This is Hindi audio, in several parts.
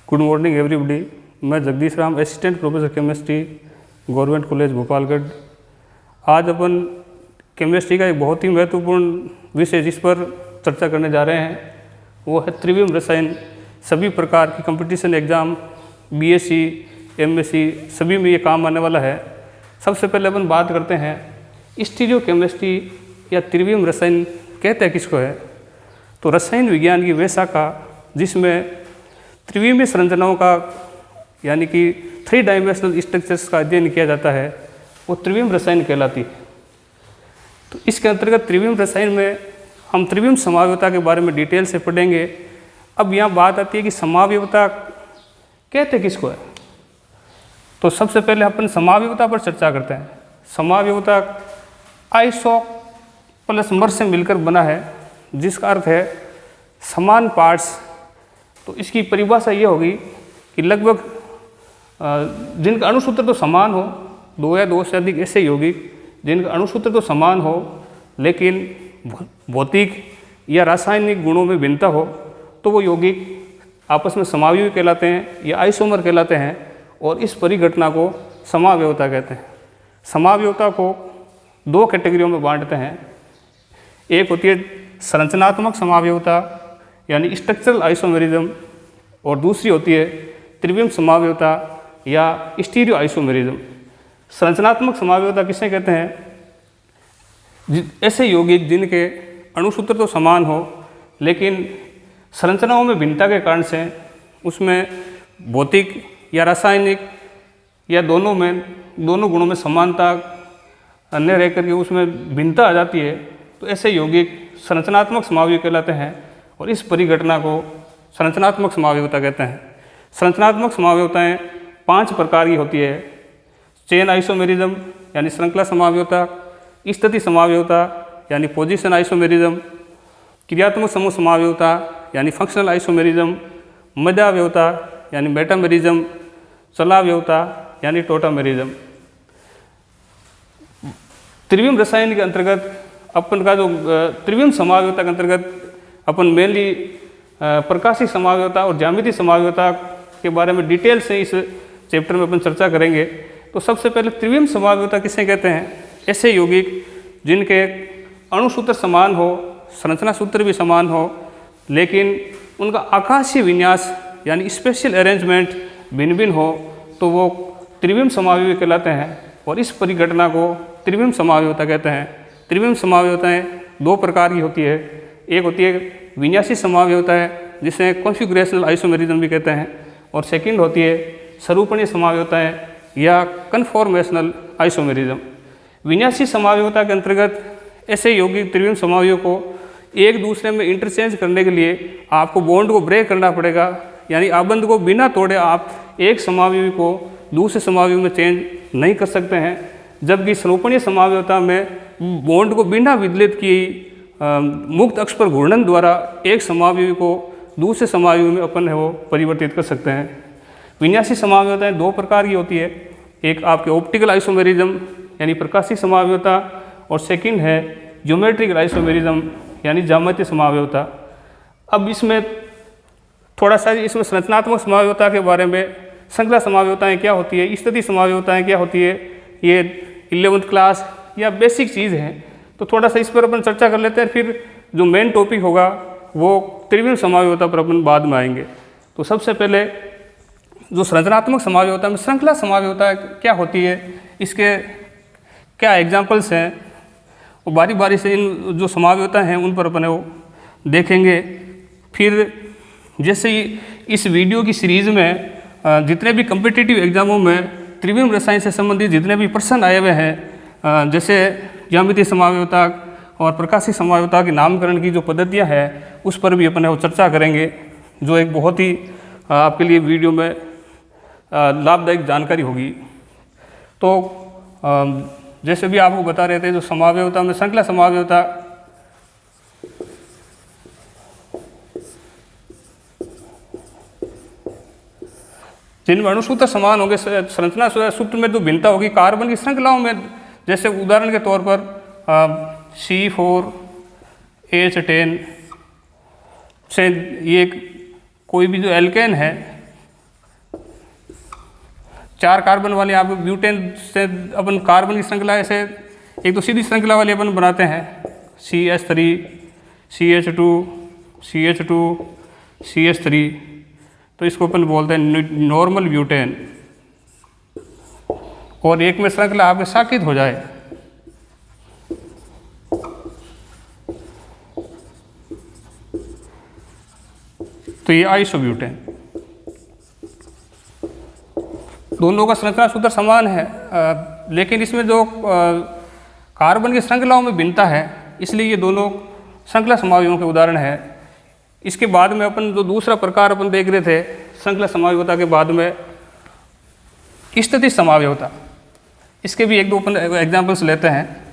Good morning everybody. मैं Jagdish Ram, assistant professor chemistry, government college Gopalgarh. आज अपन केमिस्ट्री का एक बहुत ही महत्वपूर्ण विषय जिस पर चर्चा करने जा रहे हैं वो है त्रिविम रसायन। सभी प्रकार की कंपटीशन एग्ज़ाम, बीएससी, एमएससी सभी में ये काम आने वाला है। सबसे पहले अपन बात करते हैं स्टीरियो केमिस्ट्री या त्रिविम रसायन कहते हैं किसको है। तो रसायन विज्ञान की वह शाखा जिसमें त्रिविमीय संरचनाओं का यानी कि 3 डायमेंशनल स्ट्रक्चर्स का अध्ययन किया जाता है वो त्रिविम रसायन कहलाती है। तो इसके अंतर्गत त्रिविम रसायन में हम त्रिविम समावयवता के बारे में डिटेल से पढ़ेंगे। अब यहाँ बात आती है कि समावयवता कहते किसको है। तो सबसे पहले अपन समावयवता पर चर्चा करते हैं। समावयवता आइसो प्लस मर से मिलकर बना है जिसका अर्थ है समान पार्ट्स। तो इसकी परिभाषा ये होगी कि लगभग जिनका अणुसूत्र तो समान हो, 2 या 2 से अधिक ऐसे यौगिक जिनका अणुसूत्र तो समान हो लेकिन भौतिक या रासायनिक गुणों में भिन्नता हो तो वो यौगिक आपस में समावयवी कहलाते हैं या आइसोमर कहलाते हैं और इस परिघटना को समावयवता कहते हैं। समावयवता को 2 कैटेगरियों में बांटते हैं। एक होती है संरचनात्मक समावयवता यानी स्ट्रक्चरल आइसोमेरिज्म और दूसरी होती है त्रिविम समावयवता या स्टीरियो आइसोमेरिज्म। संरचनात्मक समावयवता किसे कहते हैं? ऐसे यौगिक जिनके अणुसूत्र तो समान हो लेकिन संरचनाओं में भिन्नता के कारण से उसमें भौतिक या रासायनिक या दोनों गुणों में समानता अन्य रह करके उसमें भिन्नता आ जाती है तो ऐसे यौगिक संरचनात्मक समावयवी कहलाते हैं और इस परिघटना को संरचनात्मक समावयवता कहते हैं। संरचनात्मक समावयवताएं 5 प्रकार की होती है। चेन आइसोमेरिज्म यानी श्रृंखला समावयवता, स्थिति समावयवता यानी पोजीशन आइसोमेरिज्म, क्रियात्मक समूह समावयवता यानी फंक्शनल आइसोमेरिज्म, मध्यावयवता यानी मेटामेरिज्म, चलावयवता यानी टोटामेरिज्म। त्रिविम रसायन के अंतर्गत अपन का जो त्रिविम समावयवता के अंतर्गत अपन मेनली प्रकाशिक समावयवता और ज्यामितीय समावयवता के बारे में डिटेल से इस चैप्टर में अपन चर्चा करेंगे। तो सबसे पहले त्रिविम समावयवता किसे कहते हैं? ऐसे यौगिक जिनके अणुसूत्र समान हो, संरचना सूत्र भी समान हो लेकिन उनका आकाशीय विन्यास यानी स्पेशल अरेंजमेंट भिन्न भिन्न हो तो वो त्रिविम समावयवी कहलाते हैं और इस परिघटना को त्रिविम समावयवता कहते हैं। त्रिविम समावयवताएं 2 प्रकार की होती है। एक होती है विन्यासी समावयवता है जिसे कॉन्फ़िगरेशनल आइसोमेरिज्म भी कहते हैं और सेकंड होती है स्वरूपणीय समावयवताएं या कन्फॉर्मेशनल आइसोमेरिज्म। विन्यासी समावयवता के अंतर्गत ऐसे यौगिक त्रिविम समावयव को एक दूसरे में इंटरचेंज करने के लिए आपको बॉन्ड को ब्रेक करना पड़ेगा यानी आबंध को बिना तोड़े आप एक समावयवी को दूसरे समावयव में चेंज नहीं कर सकते हैं। जबकि स्वरूपणीय समावयवता में बॉन्ड को बिना विदलित किए मुक्त अक्ष पर घूर्णन द्वारा एक समावयवी को दूसरे समावयवी में अपन है वो परिवर्तित कर सकते हैं। विन्यासी समावयवताएं 2 प्रकार की होती है। एक आपके ऑप्टिकल आइसोमेरिज्म यानी प्रकाशिक समावयवता और सेकंड है ज्योमेट्रिकल आइसोमेरिज्म यानी ज्यामितीय समावयवता। अब इसमें थोड़ा सा इसमें संरचनात्मक समावयवता के बारे में, श्रृंखला समावयवताएं क्या होती है, स्थिति समावयवताएं क्या होती है, ये 11th क्लास या बेसिक चीज़ हैं तो थोड़ा सा इस पर अपन चर्चा कर लेते हैं। फिर जो मेन टॉपिक होगा वो त्रिविम समावयवता पर अपन बाद में आएंगे। तो सबसे पहले जो संरचनात्मक समावयवता में श्रृंखला समावयवता क्या होती है, इसके क्या एग्जाम्पल्स हैं, वो बारी बारी से इन जो समावयवता हैं उन पर अपन वो देखेंगे। फिर जैसे ही इस वीडियो की सीरीज़ में जितने भी कम्पिटिटिव एग्जामों में त्रिविम रसायन से संबंधित जितने भी प्रश्न आए हुए हैं जैसे ज्यामितीय समावयवता और प्रकाशिक समावयवता के नामकरण की जो पद्धतियां हैं उस पर भी अपन वो चर्चा करेंगे जो एक बहुत ही आपके लिए वीडियो में लाभदायक जानकारी होगी। तो जैसे भी आपको बता रहे थे जो समावयवता में श्रृंखला समावयवता जिनमें अणुसूत्र समान होंगे, संरचना सूत्र में जो भिन्नता होगी कार्बन की श्रृंखलाओं में, जैसे उदाहरण के तौर पर C4H10 से ये कोई भी जो एल्केन है 4 कार्बन वाले आप ब्यूटेन से अपन कार्बन की श्रृंखला ऐसे एक तो सीधी श्रृंखला वाली अपन बनाते हैं, CH3 CH2 CH2 CH3, तो इसको अपन बोलते हैं नॉर्मल ब्यूटेन। और एक में श्रृंखला आपके साकित हो जाए तो ये आइसोब्यूटेन। दोनों का श्रृंखला सूत्र समान है, लेकिन इसमें जो कार्बन की श्रृंखलाओं में भिन्नता है, इसलिए ये दोनों श्रृंखला समावयवों के उदाहरण है। इसके बाद में अपन जो दूसरा प्रकार अपन देख रहे थे श्रृंखला समावयवता के बाद में स्थिति समावयवता, इसके भी एक दो अपन एग्जाम्पल्स लेते हैं।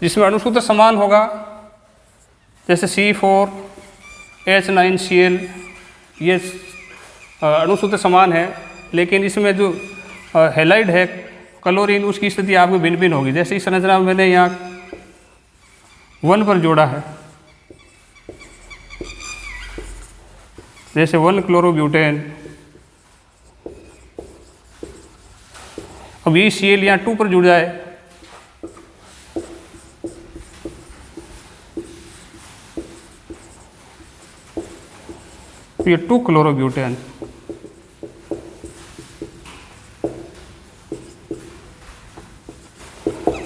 जिसमें अणुसूत्र समान होगा, जैसे C4H9Cl, ये अणुसूत्र समान है, लेकिन इसमें जो हैलाइड है क्लोरीन, उसकी स्थिति आपको भिन्न भिन्न होगी। जैसे इस संरचना में मैंने यहाँ 1 पर जोड़ा है, जैसे 1 क्लोरोब्यूटेन। अब ये Cl यहाँ 2 पर जुड़ जाए तो ये 2 क्लोरोब्यूटेन।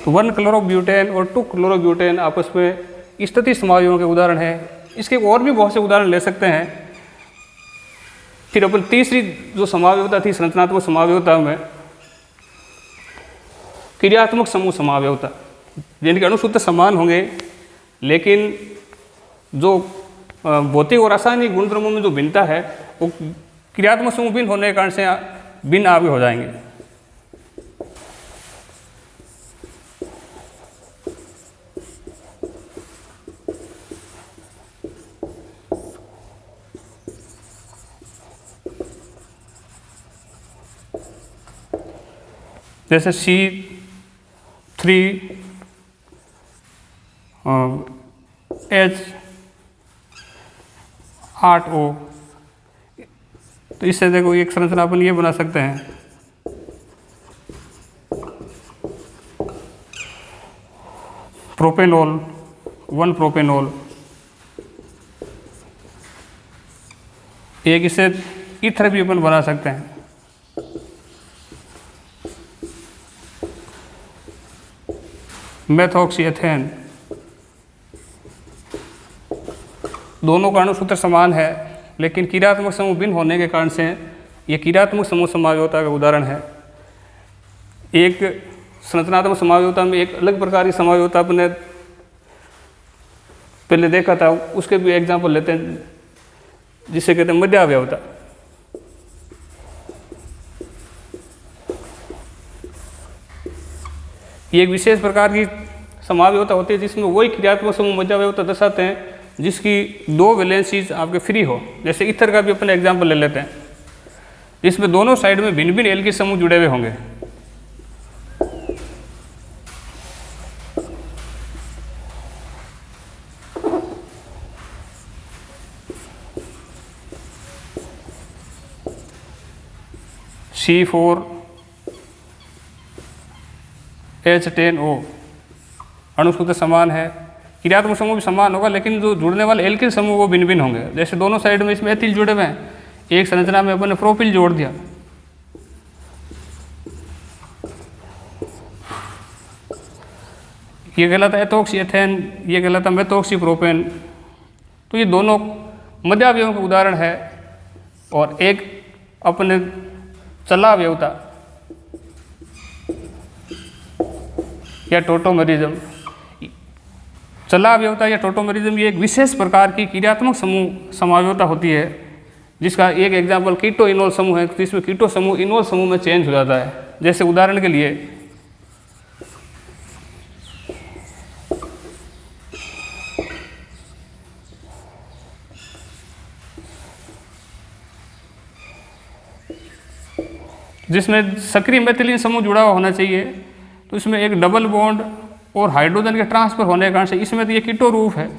तो 1 क्लोरोब्यूटेन और 2 क्लोरोब्यूटेन आपस में स्थिति समावयवों के उदाहरण है। इसके और भी बहुत से उदाहरण ले सकते हैं। फिर अपन तीसरी जो समावयवता थी संरचनात्मक समावयवता में, क्रियात्मक समूह समावयवता, जिनके अणुसूत्र समान होंगे लेकिन जो भौतिक और रासायनिक गुणधर्मों में जो भिन्नता है वो क्रियात्मक समूह भिन्न होने के कारण से भिन्न आगे हो जाएंगे। जैसे C3H8O, तो इससे देखो एक संरचना अपन ये बना सकते हैं, प्रोपेनॉल, 1 प्रोपेनॉल। एक इसे ईथर भी अपन बना सकते हैं। मेथॉक्सीएथेन, दोनों का अणुसूत्र समान है लेकिन क्रियात्मक समूह भिन्न होने के कारण से ये क्रियात्मक समूह समावयवता का उदाहरण है। एक संरचनात्मक समावयवता में एक अलग प्रकार की समावयवता अपने पहले देखा था, उसके भी एग्जाम्पल लेते हैं, जिसे कहते हैं मध्यावयवता। ये एक विशेष प्रकार की समावयवता होती है जिसमें वही क्रियात्मक समूह मध्यावयवता दर्शाते हैं जिसकी 2 वैलेंसीज आपके फ्री हो। जैसे ईथर का भी अपन एग्जाम्पल ले लेते हैं, जिसमें दोनों साइड में भिन्न भिन्न एल्किल समूह जुड़े हुए होंगे। C4H10O, अणुसूत्र समान है, क्रियात्मक समूह भी समान होगा, लेकिन जो जुड़ने वाले एल्किल समूह वो भिन्न भिन्न होंगे। जैसे दोनों साइड में इसमें एथिल जुड़े हुए हैं, एक संरचना में अपन ने प्रोपिल जोड़ दिया, ये कहलाता है एथोक्सीएथेन, ये कहलाता है मेथोक्सीप्रोपेन। तो ये दोनों मध्यावयवों के उदाहरण है। और एक अपने चलावयवता या टोटोमेरिज्म, चलावयवता या टोटोमेरिज्म ये एक विशेष प्रकार की क्रियात्मक समूह समावयवता होती है, जिसका एक एग्जाम्पल कीटो इनोल समूह है, जिसमें कीटो समूह इनोल समूह में चेंज हो जाता है। जैसे उदाहरण के लिए जिसमें सक्रिय मेथिलीन समूह जुड़ा हुआ होना चाहिए, तो इसमें एक डबल बॉन्ड और हाइड्रोजन के ट्रांसफर होने के कारण से इसमें तो ये कीटो रूप है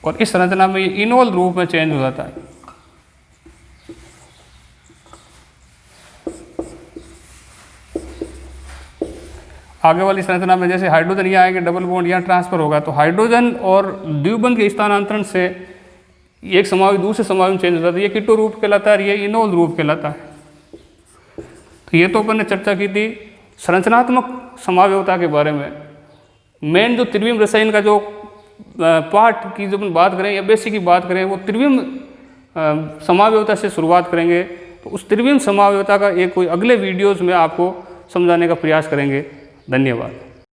और इस संरचना में ये इनोल रूप में चेंज हो जाता है। आगे वाली संरचना में जैसे हाइड्रोजन यहाँ आएंगे, डबल बॉन्ड यहाँ ट्रांसफर होगा, तो हाइड्रोजन और द्विबंध के स्थानांतरण से एक समावयव दूसरे समावयव में चेंज हो जाता है। ये कीटो रूप कहलाता है, ये इनोल रूप कहलाता है। तो ये तो अपन ने चर्चा की थी संरचनात्मक समावयवता के बारे में। मेन जो त्रिविम रसायन का जो पार्ट की जो अपन बात करें या बेसिक की बात करें, वो त्रिविम समावयवता से शुरुआत करेंगे। तो उस त्रिविम समावयवता का एक कोई अगले वीडियोज़ में आपको समझाने का प्रयास करेंगे। धन्यवाद।